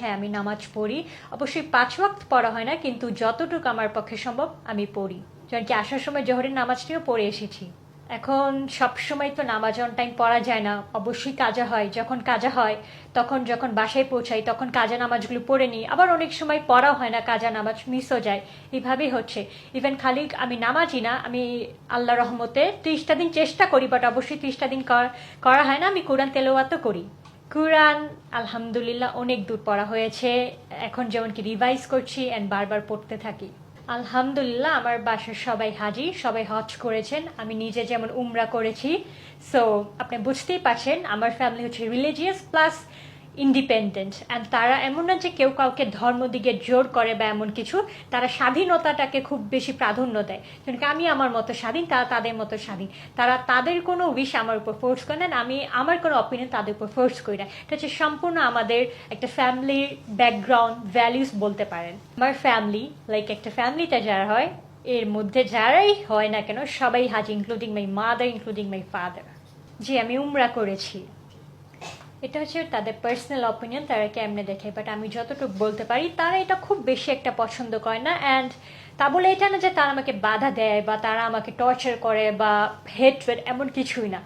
হ্যাঁ, আমি নামাজ পড়ি। অবশ্যই ৫ ওয়াক্ত পড়া হয় না, কিন্তু যতটুকু আমার পক্ষে সম্ভব আমি পড়ি। যেমন কি আসার সময় জোহরের নামাজটিও পড়ে এসেছি। এখন সবসময় তো নামাজ অন টাইম পড়া যায় না, অবশ্যই কাজা হয়। যখন কাজা হয় তখন যখন বাসায় পৌঁছাই তখন কাজা নামাজগুলো পড়ে নিই, আবার অনেক সময় পড়াও হয় না, কাজা নামাজ মিসও যায়। এইভাবেই হচ্ছে। ইভেন খালি আমি নামাজই না, আমি আল্লাহ রহমতে ৩০টা দিন চেষ্টা করি, বাট অবশ্যই ৩০টা দিন করা হয় না। আমি কোরআন তেলাওয়াতও করি। কুরআন আলহামদুলিল্লাহ অনেক দূর পড়া হয়েছে। এখন যেমন কি রিভাইজ করছি অ্যান্ড বারবার পড়তে থাকি। আলহামদুলিল্লাহ আমার বাসার সবাই হাজি, সবাই হজ করেছেন। আমি নিজে যেমন উমরা করেছি। সো আপনি বুঝতেই পারছেন আমার ফ্যামিলি হচ্ছে রিলিজিয়াস প্লাস ইন্ডিপেন্ডেন্ট, অ্যান্ড তারা এমন না যে কেউ কাউকে ধর্ম দিকে জোর করে বা এমন কিছু। তারা স্বাধীনতাটাকে খুব বেশি প্রাধান্য দেয়। যেমন আমি আমার মতো স্বাধীন, তারা তাদের মতো স্বাধীন। তারা তাদের কোনো উইশ আমার উপর ফোর্স করে না, আমি আমার কোনো অপিনিয়ন তাদের উপর ফোর্স করি না। এটা হচ্ছে সম্পূর্ণ আমাদের একটা ফ্যামিলির ব্যাকগ্রাউন্ড ভ্যালিউস বলতে পারেন। আমার ফ্যামিলি লাইক একটা ফ্যামিলিতে যারা হয়, এর মধ্যে যারাই হয় না কেন সবাই হাজি, including my mother, including my father. জি, আমি উমরা করেছি। এটা হচ্ছে তাদের পার্সোনাল অপিনিয়ন, তারা কেমনে দেখে, বাট আমি যতটুকু বলতে পারি তারা এটা খুব বেশি একটা পছন্দ করে না। অ্যান্ড তা বলে এটা না যে তারা আমাকে বাধা দেয় বা তারা আমাকে টর্চার করে বা হেট্রেড, এমন কিছুই না।